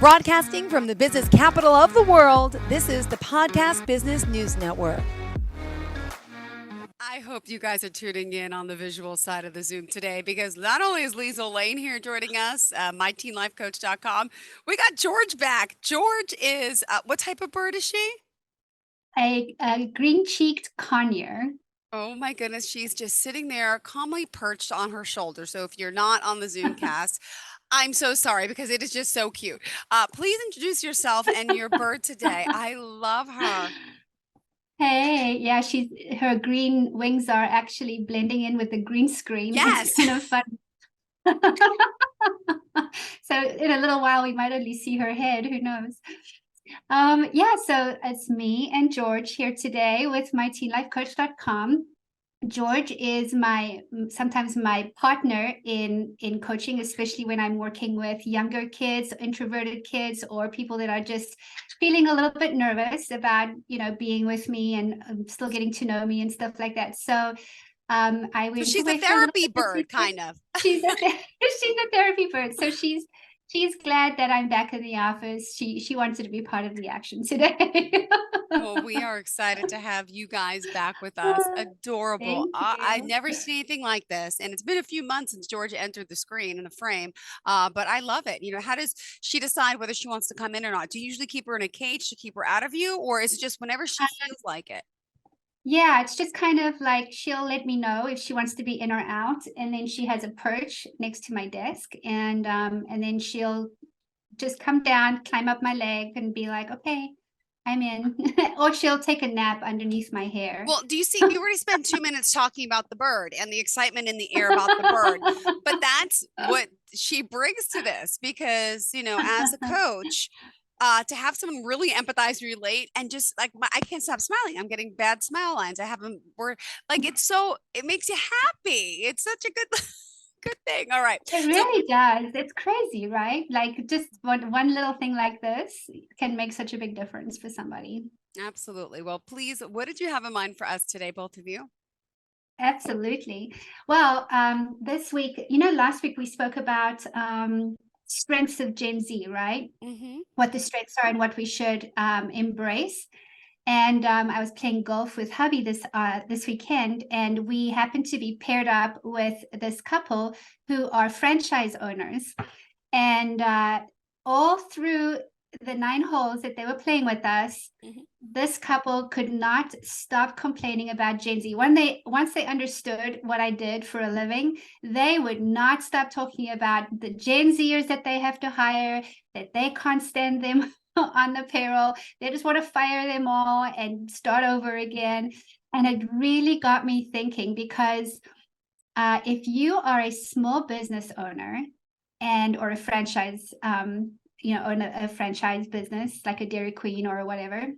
Broadcasting from the business capital of the world, this is the Podcast Business News Network. I hope you guys are tuning in on the visual side of the Zoom today, because not only is Liezel Lane here joining us, myteenlifecoach.com, we got George back. George is, what type of bird is she? A green-cheeked conure. Oh my goodness, she's just sitting there calmly perched on her shoulder. So if you're not on the Zoomcast, I'm so sorry, because it is just so cute. Please introduce yourself and your bird today. I love her. Hey, yeah, her green wings are actually blending in with the green screen. Yes. It's kind of fun. So in a little while, we might only see her head. Who knows? Yeah, so it's me and George here today with myteenlifecoach.com. George is sometimes my partner in coaching, especially when I'm working with younger kids, introverted kids, or people that are just feeling a little bit nervous about, being with me and still getting to know me and stuff like that. So I went So she's away a for a little therapy bit. bird, kind of. She's a therapy bird. So she's glad that I'm back in the office. She wanted to be part of the action today. Well, we are excited to have you guys back with us. Adorable. Thank I've you. never seen anything like this. And it's been a few months since Georgia entered the screen in the frame. But I love it. How does she decide whether she wants to come in or not? Do you usually keep her in a cage to keep her out of you? Or is it just whenever she feels like it? Yeah, it's just kind of like she'll let me know if she wants to be in or out, and then she has a perch next to my desk, and then she'll just come down, climb up my leg, and be like, "Okay, I'm in," or she'll take a nap underneath my hair. Well, do you see, we already spent 2 minutes talking about the bird and the excitement in the air about the bird, but that's what she brings to this, because, as a coach, to have someone really empathize, relate, and just like, I can't stop smiling. I'm getting bad smile lines. I haven't, we're like, it makes you happy. It's such a good thing. All right. It really does. It's crazy, right? Like just one little thing like this can make such a big difference for somebody. Absolutely. Well, please, what did you have in mind for us today, both of you? Absolutely. Well, this week, last week we spoke about strengths of Gen Z, right? Mm-hmm. What the strengths are and what we should embrace. And I was playing golf with hubby this weekend, and we happened to be paired up with this couple who are franchise owners. And all through the 9 holes that they were playing with us, this couple could not stop complaining about Gen Z. Once they understood what I did for a living, they would not stop talking about the Gen Zers that they have to hire, that they can't stand them on the payroll. They just want to fire them all and start over again. And it really got me thinking, because if you are a small business owner or a franchise, own a franchise business like a Dairy Queen or whatever,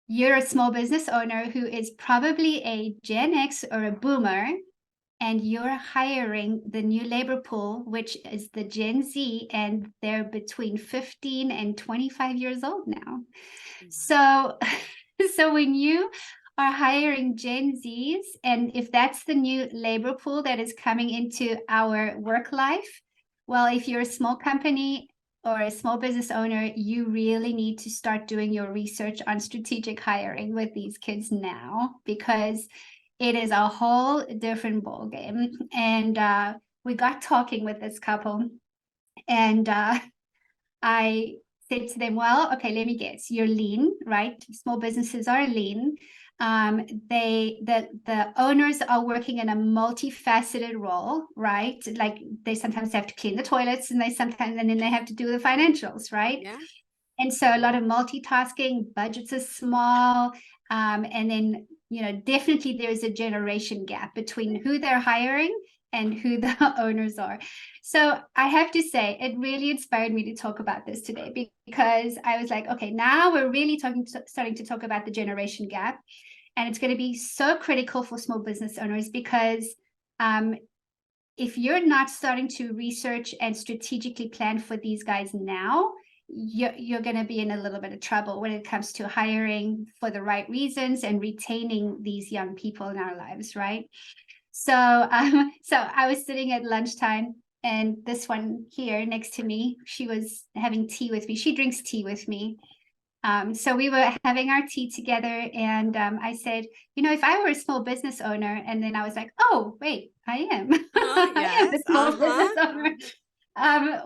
you're a small business owner who is probably a Gen X or a boomer, and you're hiring the new labor pool, which is the Gen Z, and they're between 15 and 25 years old now. So when you are hiring Gen Zs, and if that's the new labor pool that is coming into our work life, well, if you're a small company or a small business owner, you really need to start doing your research on strategic hiring with these kids now, because it is a whole different ballgame. And we got talking with this couple, and I said to them, well, okay, let me guess. You're lean, right? Small businesses are lean. The owners are working in a multifaceted role, right? Like they sometimes have to clean the toilets, and then they have to do the financials, right? Yeah. And so a lot of multitasking, budgets are small. And then, definitely there's a generation gap between who they're hiring and who the owners are. So I have to say, it really inspired me to talk about this today, because I was like, okay, now we're really starting to talk about the generation gap. And it's going to be so critical for small business owners, because if you're not starting to research and strategically plan for these guys now, you're going to be in a little bit of trouble when it comes to hiring for the right reasons and retaining these young people in our lives, right? So I was sitting at lunchtime, And this one here next to me, she was having tea with me. She drinks tea with me. So we were having our tea together, and I said, if I were a small business owner, and then I was like, oh, wait, I am. I am a Yes. small business owner.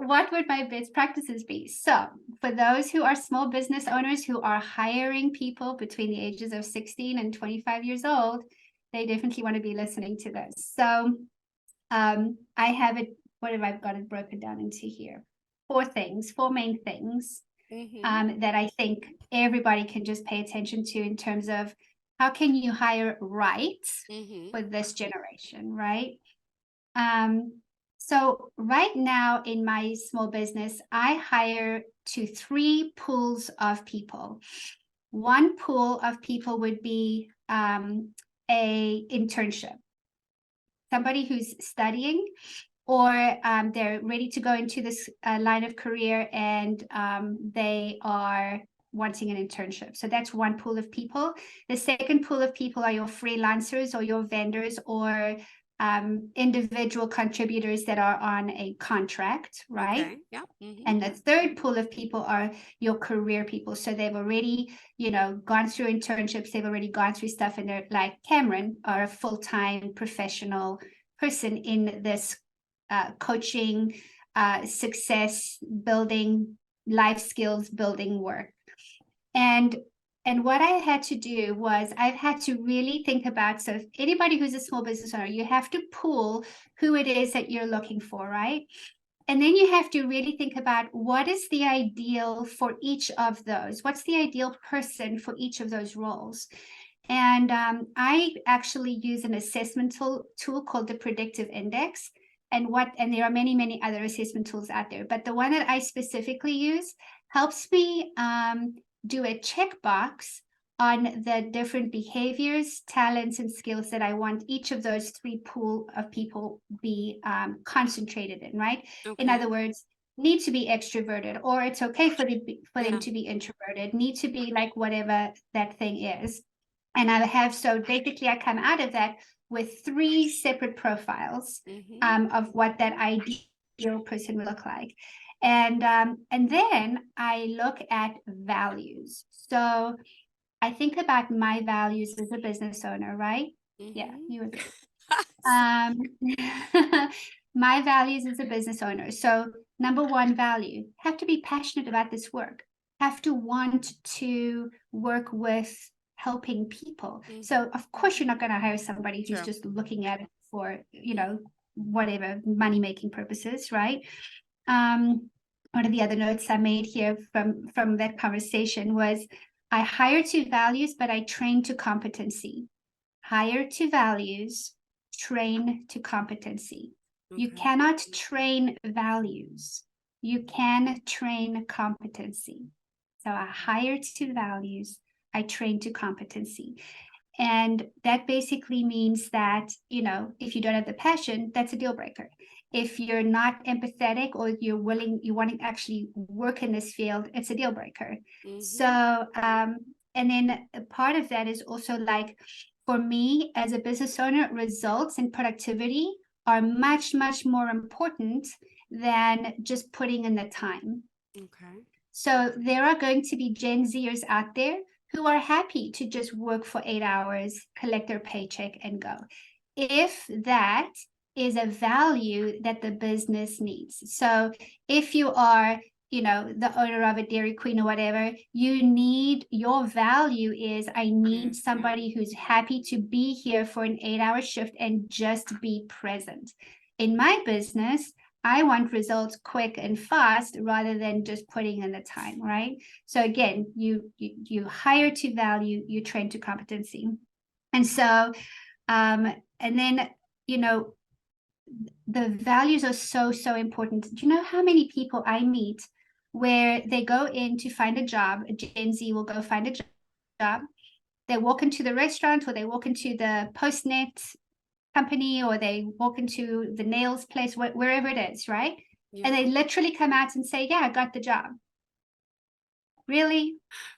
What would my best practices be? So for those who are small business owners who are hiring people between the ages of 16 and 25 years old, they definitely want to be listening to this. So I have it, what have I got it broken down into here? Four main things that I think everybody can just pay attention to in terms of how can you hire right for this generation, right? So right now in my small business, I hire to 3 pools of people. One pool of people would be a internship, somebody who's studying, or they're ready to go into this line of career, and they are wanting an internship. So that's one pool of people. The second pool of people are your freelancers or your vendors or individual contributors that are on a contract, right? Okay. Yeah. And the third pool of people are your career people. So they've already, gone through internships, they've already gone through stuff, and they're like Cameron, are a full-time professional person in this coaching, success building, life skills building work. And what I had to do was I've had to really think about, so if anybody who's a small business owner, you have to pool who it is that you're looking for, right? And then you have to really think about what is the ideal for each of those? What's the ideal person for each of those roles? And I actually use an assessment tool called the Predictive Index. And there are many, many other assessment tools out there, but the one that I specifically use helps me do a checkbox on the different behaviors, talents, and skills that I want each of those 3 pool of people be concentrated in, right? Okay. In other words, need to be extroverted, or it's okay for them to be introverted, need to be like whatever that thing is. And so basically I come out of that with 3 separate profiles of what that ideal person would look like. And then I look at values. So I think about my values as a business owner, right? Yeah, you agree. My values as a business owner. So number 1 value, have to be passionate about this work, have to want to work with helping people. So of course you're not going to hire somebody who's just looking at it for, whatever money-making purposes, right? One of the other notes I made here from that conversation was, I hire to values, but I train to competency. Hire to values, train to competency. You cannot train values. You can train competency. So I hire to values, I train to competency. And that basically means that, if you don't have the passion, that's a deal breaker. If you're not empathetic, or you want to actually work in this field, it's a deal breaker. So, and then a part of that is also like, for me as a business owner, results and productivity are much, much more important than just putting in the time. Okay. So there are going to be Gen Zers out there who are happy to just work for 8 hours, collect their paycheck, and go, if that is a value that the business needs. So if you are, the owner of a Dairy Queen or whatever, your value is, I need somebody who's happy to be here for an 8-hour shift and just be present. In my business, I want results quick and fast rather than just putting in the time, right? So again, you hire to value, you train to competency. And so, and then, the values are so, so important. Do you know how many people I meet where they go in to find a job? A Gen Z will go find a job. They walk into the restaurant, or they walk into the Postnet company, or they walk into the nails place, wherever it is, right? Yeah. And they literally come out and say, yeah, I got the job. Really?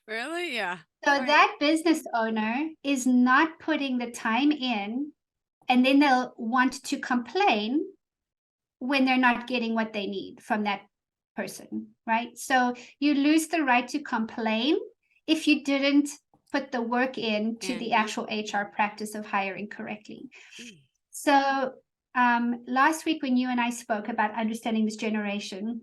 Really? Yeah. So that business owner is not putting the time in, and then they'll want to complain when they're not getting what they need from that person, right? So you lose the right to complain if you didn't put the work in to the actual HR practice of hiring correctly. So last week when you and I spoke about understanding this generation,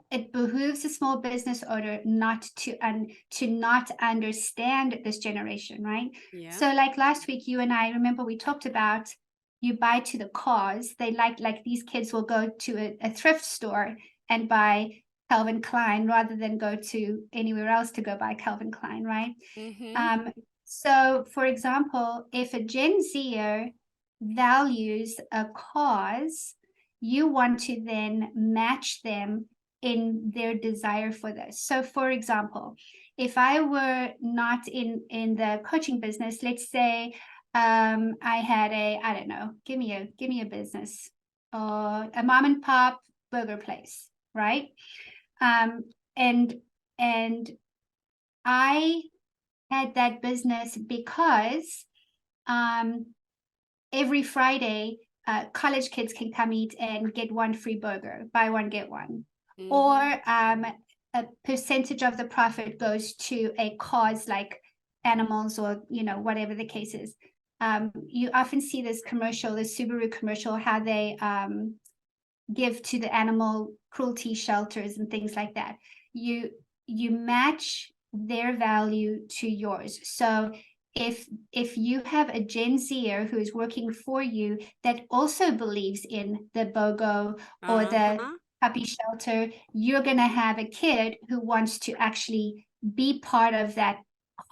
it behooves a small business owner not to not understand this generation, right? Yeah. So like last week, you and I, remember we talked about you buy to the cause. They like these kids will go to a thrift store and buy Calvin Klein rather than go to anywhere else to go buy Calvin Klein, right? So for example, if a Gen Zer values a cause, you want to then match them in their desire for this. So for example, if I were not in the coaching business, let's say I had I don't know, give me a business, a mom and pop burger place, right? And I had that business because every Friday, college kids can come eat and get one free burger, buy one, get one. Or a percentage of the profit goes to a cause like animals or, whatever the case is. You often see this commercial, the Subaru commercial, how they give to the animal cruelty shelters and things like that. You match their value to yours. So if you have a Gen Zer who is working for you that also believes in the BOGO or the puppy shelter, you're going to have a kid who wants to actually be part of that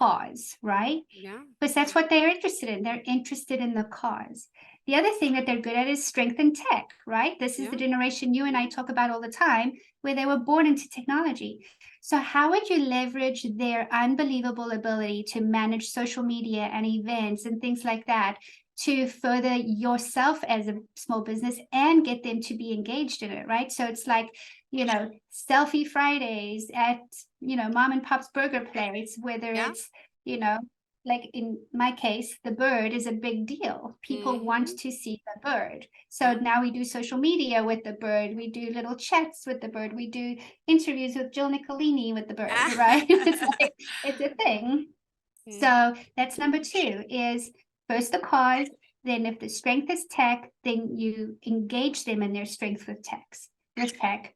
cause, right? Yeah. Because that's what they're interested in. They're interested in the cause. The other thing that they're good at is strength and tech, right? This is the generation you and I talk about all the time, where they were born into technology. So how would you leverage their unbelievable ability to manage social media and events and things like that to further yourself as a small business and get them to be engaged in it, right? So it's like, selfie Fridays at, mom and pop's burger place, whether it's, like in my case, the bird is a big deal. People want to see the bird. So now we do social media with the bird. We do little chats with the bird. We do interviews with Jill Nicolini with the bird, right? It's a thing. So that's number 2 is first the cause. Then if the strength is tech, then you engage them in their strength with tech.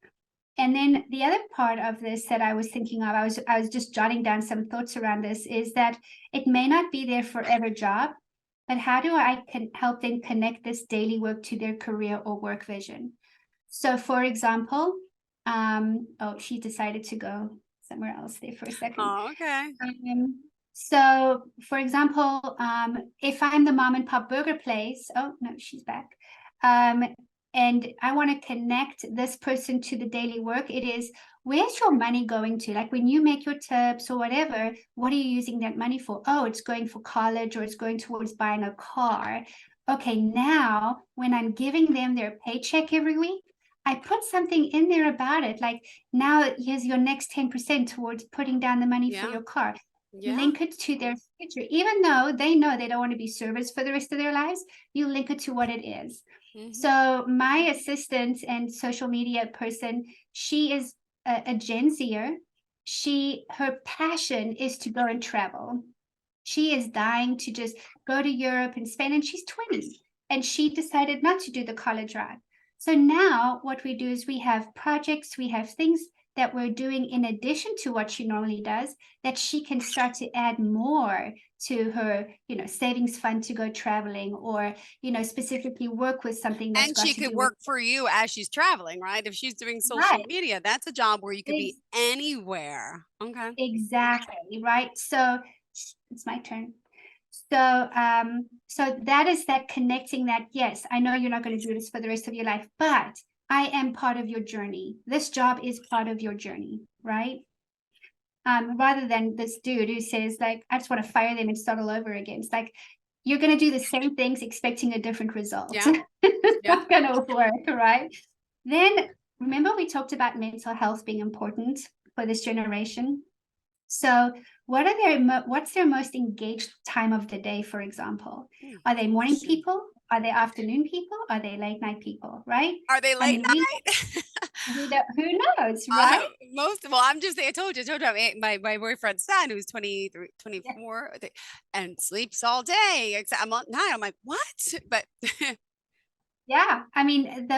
And then the other part of this that I was thinking of, I was just jotting down some thoughts around this, is that it may not be their forever job, but how do I can help them connect this daily work to their career or work vision? So for example, she decided to go somewhere else there for a second. Oh, okay. So for example, if I'm the mom and pop burger place, oh no, she's back. And I want to connect this person to the daily work. It is, where's your money going to? Like when you make your tips or whatever, what are you using that money for? Oh, it's going for college, or it's going towards buying a car. Okay, now when I'm giving them their paycheck every week, I put something in there about it. Like, now here's your next 10% towards putting down the money for your car. Link it to their future. Even though they know they don't want to be servers for the rest of their lives, you link it to what it is. So my assistant and social media person, she is a Gen Zer. Her passion is to go and travel. She is dying to just go to Europe and Spain, and she's 20, and she decided not to do the college route. So now what we do is we have projects, we have things that we're doing in addition to what she normally does, that she can start to add more to her, savings fund to go traveling, or, specifically work with something that's and got she to could do work for you as she's traveling, right? If she's doing social media, that's a job where you could be anywhere. Okay. Exactly, right? So it's my turn. So so that is that connecting that, yes, I know you're not going to do this for the rest of your life, but I am part of your journey. This job is part of your journey, right? Rather than this dude who says, like, I just want to fire them and start all over again. It's like, you're going to do the same things expecting a different result. It's not going to work, right? Then remember we talked about mental health being important for this generation. So what's their most engaged time of the day, for example? Are they morning people? are they afternoon people? Are they late night people? Right? Are they I late mean, night? who knows, right? Well, I told you, my boyfriend's son who's 23, Yeah. 24, and sleeps all day. Except I'm at night. I'm like, what? But Yeah. I mean,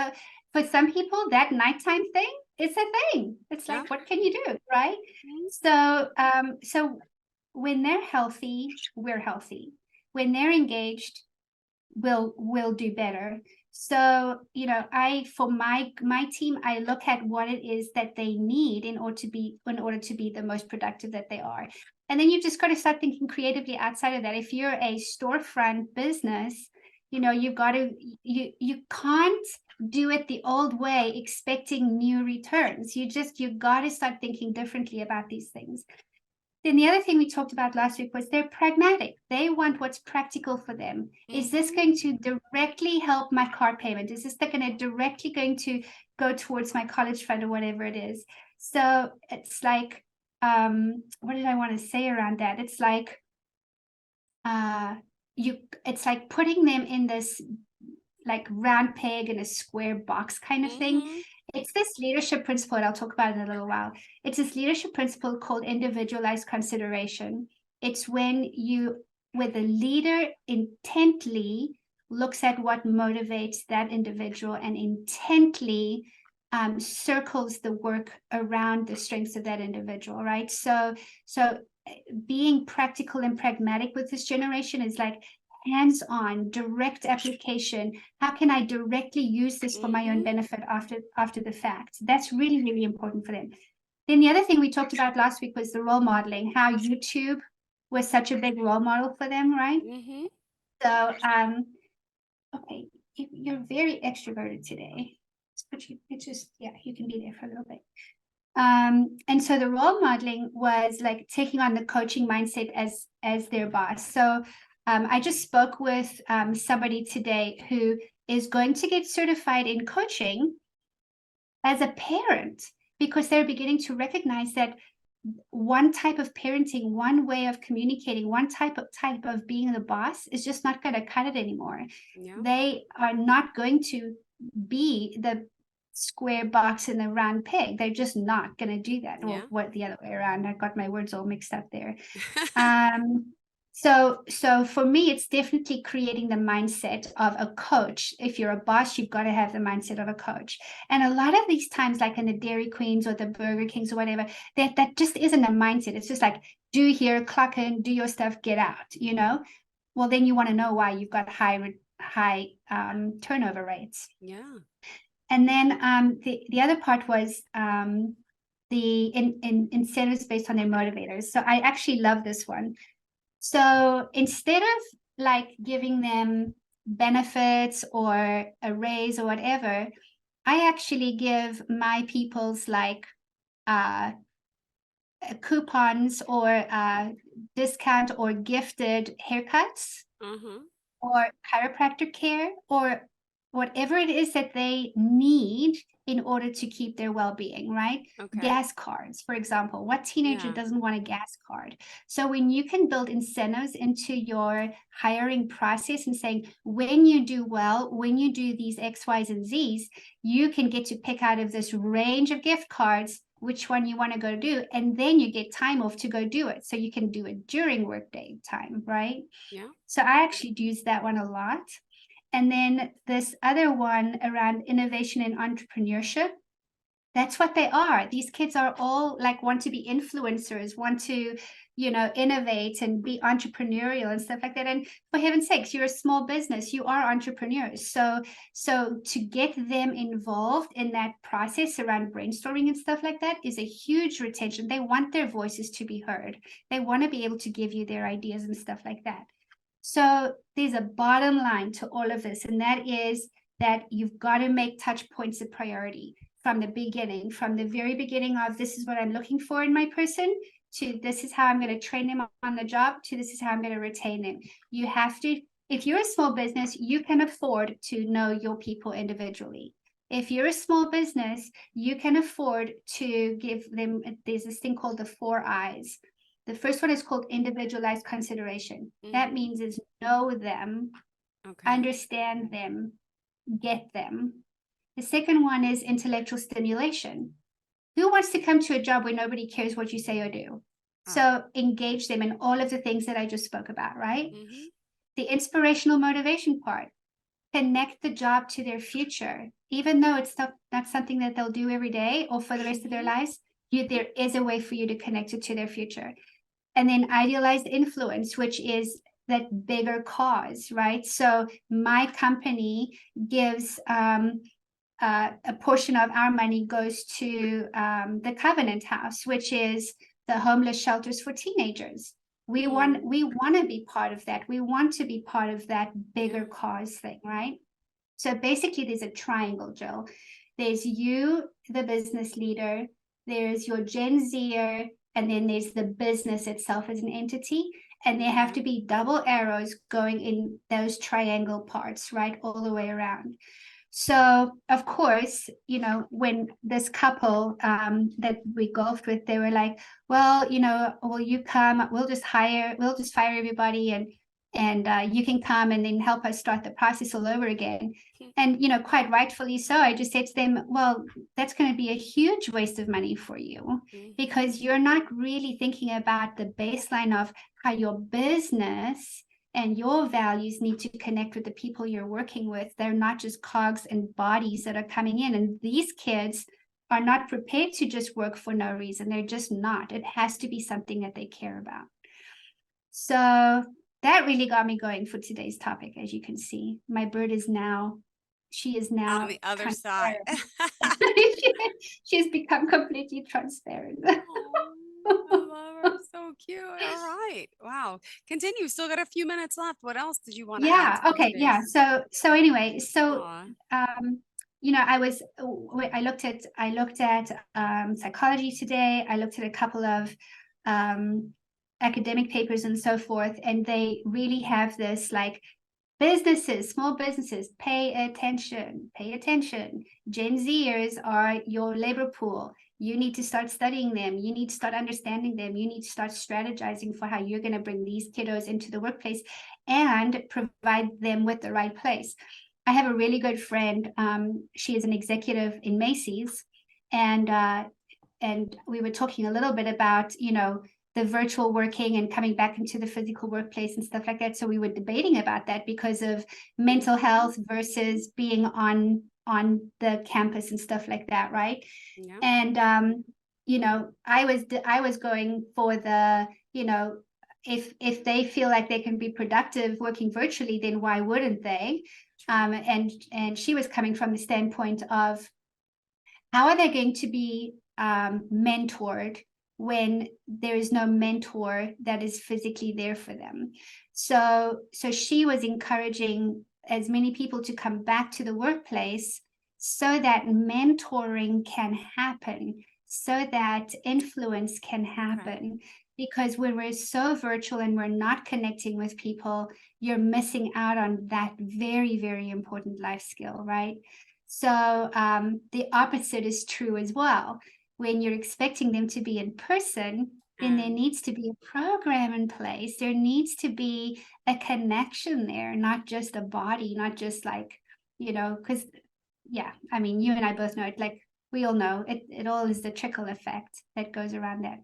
for some people, that nighttime thing is a thing. It's yeah. like, what can you do, right? Mhm. So when they're healthy, we're healthy. When they're engaged, we'll do better. So, for my team, I look at what it is that they need in order to be the most productive that they are. And then you just got to start thinking creatively outside of that. If you're a storefront business, you've got to you can't do it the old way expecting new returns. You got to start thinking differently about these things. Then the other thing we talked about last week was they're pragmatic. They want what's practical for them. Is this Mhm. going to directly help my car payment? Is this going to go towards my college fund or whatever it is? So it's like, what did I want to say around that? It's like, it's like putting them in this like round peg in a square box kind of thing. Mhm. It's this leadership principle, and I'll talk about it in a little while. It's this leadership principle called individualized consideration. It's where the leader intently looks at what motivates that individual and intently circles the work around the strengths of that individual, right? So being practical and pragmatic with this generation is like hands-on direct application. How can I directly use this for my own Mhm. benefit after the fact? That's really, really important for them. Then the other thing we talked about last week was the role modeling, how YouTube was such a big role model for them, right? Mhm. So okay, you're very extroverted today, but you can be there for a little bit. And so the role modeling was like taking on the coaching mindset as their boss. So I just spoke with somebody today who is going to get certified in coaching as a parent because they're beginning to recognize that one type of parenting, one way of communicating, one type of being the boss is just not going to cut it anymore. Yeah. They are not going to be the square box in the round peg. They're just not going to do that. Yeah. Or what the other way around. I got my words all mixed up there. So for me, it's definitely creating the mindset of a coach. If you're a boss, you've got to have the mindset of a coach. And a lot of these times, like in the Dairy Queens or the Burger Kings or whatever, that just isn't a mindset. It's just like, do here, clock in, do your stuff, get out. Well, then you want to know why you've got high turnover rates. Yeah. And then the other part was the incentives based on their motivators. So I actually love this one. So instead of like giving them benefits or a raise or whatever, I actually give my people's like coupons or discount or gifted haircuts Mhm. or chiropractor care or whatever it is that they need in order to keep their well-being, right? Okay. Gas cards, for example. What teenager Yeah. doesn't want a gas card? So when you can build incentives into your hiring process and saying, when you do well, when you do these X, Y's, and Z's, you can get to pick out of this range of gift cards which one you want to go do, and then you get time off to go do it. So you can do it during workday time, right? Yeah. So I actually use that one a lot. And then this other one around innovation and entrepreneurship, that's what they are. These kids are all like want to be influencers, want to, innovate and be entrepreneurial and stuff like that. And for heaven's sakes, you're a small business, you are entrepreneurs. So to get them involved in that process around brainstorming and stuff like that is a huge retention. They want their voices to be heard. They want to be able to give you their ideas and stuff like that. So there's a bottom line to all of this, and that is that you've got to make touch points a priority from the beginning, from the very beginning of this is what I'm looking for in my person, to this is how I'm going to train them on the job, to this is how I'm going to retain them. You have to, if you're a small business, you can afford to know your people individually. If you're a small business, you can afford to give them, there's this thing called the 4 I's. The first one is called individualized consideration. That Mhm. means is know them Okay. understand them, get them. The second one is intellectual stimulation. Who wants to come to a job where nobody cares what you say or do? So engage them in all of the things that I just spoke about, right? Mm-hmm. The inspirational motivation part, connect the job to their future. Even though it's not something that they'll do every day or for the rest of their lives, there is a way for you to connect it to their future. And then idealized influence, which is that bigger cause, right? So my company gives a portion of our money goes to the Covenant House, which is the homeless shelters for teenagers. We want to be part of that. We want to be part of that bigger cause thing, right? So basically, there's a triangle, Jill. There's you, the business leader. There's your Gen Zer, and then there's the business itself as an entity. And there have to be double arrows going in those triangle parts, right, all the way around. So, of course, when this couple that we golfed with, they were like, well, will you come? We'll just fire everybody and you can come and then help us start the process all over again. And, quite rightfully so, I just said to them, well, that's going to be a huge waste of money for you because you're not really thinking about the baseline of how your business and your values need to connect with the people you're working with. They're not just cogs and bodies that are coming in. And these kids are not prepared to just work for no reason. They're just not. It has to be something that they care about. So that really got me going for today's topic. As you can see, my bird is now, she is now on the other side. She's become completely transparent. Oh, I love her. So cute. All right. Wow. Continue. Still got a few minutes left. What else did you want to add? Okay. Yeah. So anyway, Aw. I looked at psychology today. I looked at a couple of academic papers and so forth, and they really have this like small businesses, pay attention. Gen Zers are your labor pool. You need to start studying them. You need to start understanding them. You need to start strategizing for how you're going to bring these kiddos into the workplace and provide them with the right place. I have a really good friend. She is an executive in Macy's, and we were talking a little bit about, the virtual working and coming back into the physical workplace and stuff like that. So we were debating about that because of mental health versus being on the campus and stuff like that, right? Yeah. And I was going for the, if they feel like they can be productive working virtually, then why wouldn't they? And she was coming from the standpoint of how are they going to be mentored when there is no mentor that is physically there for them. So she was encouraging as many people to come back to the workplace so that mentoring can happen, so that influence can happen. Because when we're so virtual and we're not connecting with people, you're missing out on that very, very important life skill, right? So the opposite is true as well. When you're expecting them to be in person, then there needs to be a program in place. There needs to be a connection there, not just a body, not just like, because, yeah, I mean, you and I both know it, like we all know it all is the trickle effect that goes around that.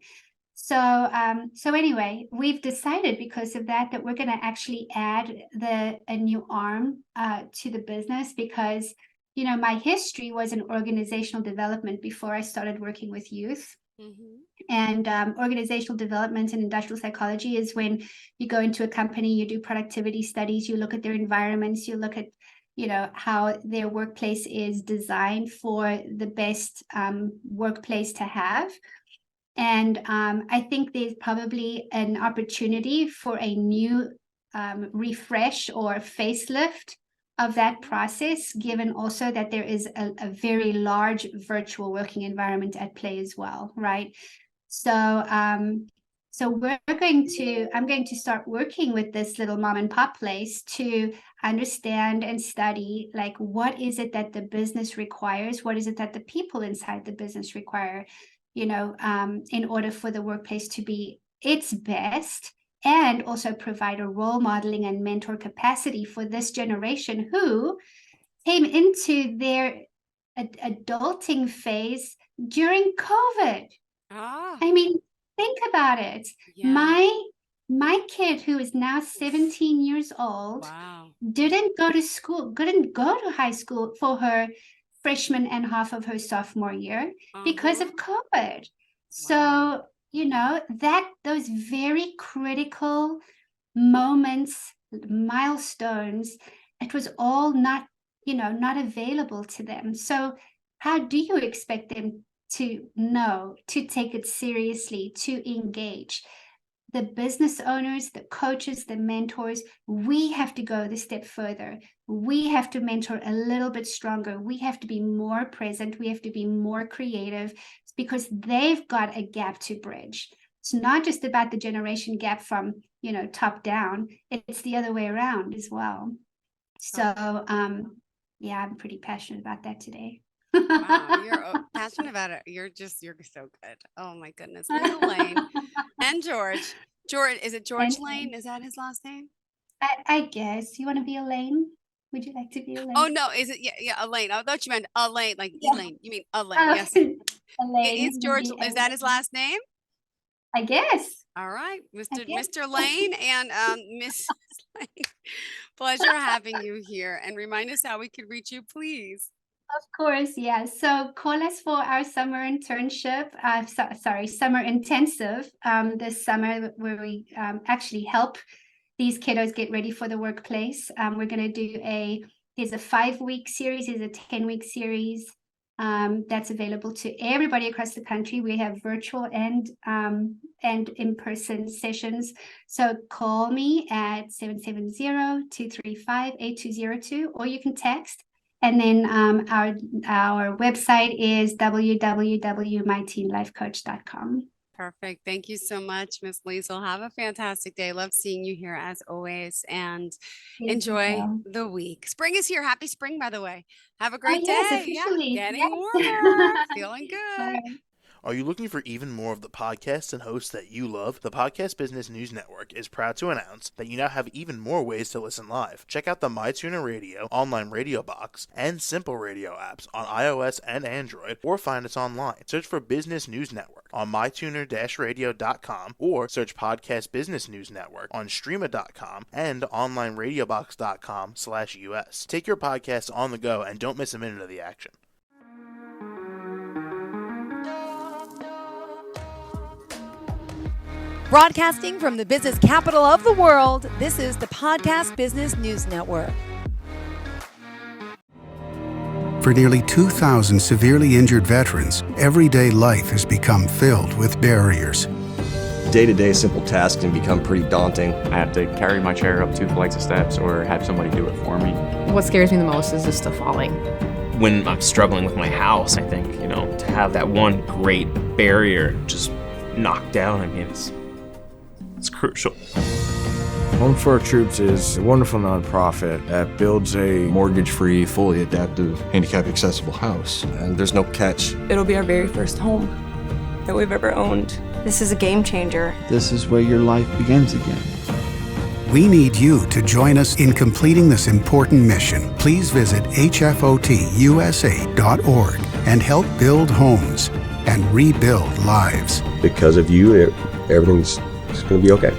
So anyway, we've decided because of that we're going to actually add a new arm to the business because my history was in organizational development before I started working with youth. And organizational development and industrial psychology is when you go into a company, you do productivity studies, you look at their environments, you look at how their workplace is designed for the best workplace to have. And I think there's probably an opportunity for a new refresh or facelift of that process, given also that there is a very large virtual working environment at play as well, right? So I'm going to start working with this little mom and pop place to understand and study, like, what is it that the business requires? What is it that the people inside the business require, in order for the workplace to be its best and also provide a role modeling and mentor capacity for this generation who came into their adulting phase during COVID. Ah, I mean, think about it. yeah. My kid, who is now 17 years old, Wow. didn't go to school, couldn't go to high school for her freshman and half of her sophomore year because Uh-huh. of COVID. Wow. So, those very critical moments, milestones, it was all not available to them. So how do you expect them to know, to take it seriously, to engage? The business owners, the coaches, the mentors, we have to go the step further. We have to mentor a little bit stronger. We have to be more present. We have to be more creative because they've got a gap to bridge. It's not just about the generation gap from, top down. It's the other way around as well. So, yeah, I'm pretty passionate about that today. Wow. You're passionate about it. You're so good. Oh my goodness. Liezel Lane and George. George, is it George And Lane? Is that his last name? I guess you want to be Elaine? Would you like to be Oh Elaine? no, is it yeah, Elaine. I thought you meant Elaine, like Yeah. Elaine. You mean Elaine. Yes. It's Elaine would George. be Is that his last name? I guess. All right, I Mr. guess. Mr. Lane and Miss Lane. Pleasure having you here. And remind us how we could reach you, please. Of course, yeah. So call us for our summer internship. Summer intensive. This summer where we actually help these kiddos get ready for the workplace. We're going to do there's a 5-week series, there's a 10-week series that's available to everybody across the country. We have virtual and in-person sessions. So call me at 770-235-8202, or you can text. And then our website is www.myteenlifecoach.com. Perfect. Thank you so much, Miss Liezel. Have a fantastic day. Love seeing you here as always, and enjoy the week. Spring is here. Happy spring, by the way. Have a great yes, day. officially. Yeah, getting Yes. warmer. Feeling All good. right. Are you looking for even more of the podcasts and hosts that you love? The Podcast Business News Network is proud to announce that you now have even more ways to listen live. Check out the MyTuner Radio, online radio box, and Simple Radio apps on iOS and Android, or find us online. Search for Business News Network on mytuner-radio.com, or search Podcast Business News Network on streama.com and onlineradiobox.com/US. Take your podcast on the go and don't miss a minute of the action. Broadcasting from the business capital of the world, this is the Podcast Business News Network. For nearly 2,000 severely injured veterans, everyday life has become filled with barriers. Day-to-day simple tasks can become pretty daunting. I have to carry my chair up 2 flights of steps or have somebody do it for me. What scares me the most is just the falling. When I'm struggling with my house, I think, to have that one great barrier just knocked down, it's crucial. Home for Our Troops is a wonderful nonprofit that builds a mortgage-free, fully adaptive, handicap-accessible house. And there's no catch. It'll be our very first home that we've ever owned. This is a game changer. This is where your life begins again. We need you to join us in completing this important mission. Please visit hfotusa.org and help build homes and rebuild lives. Because of you, everything's going to be okay.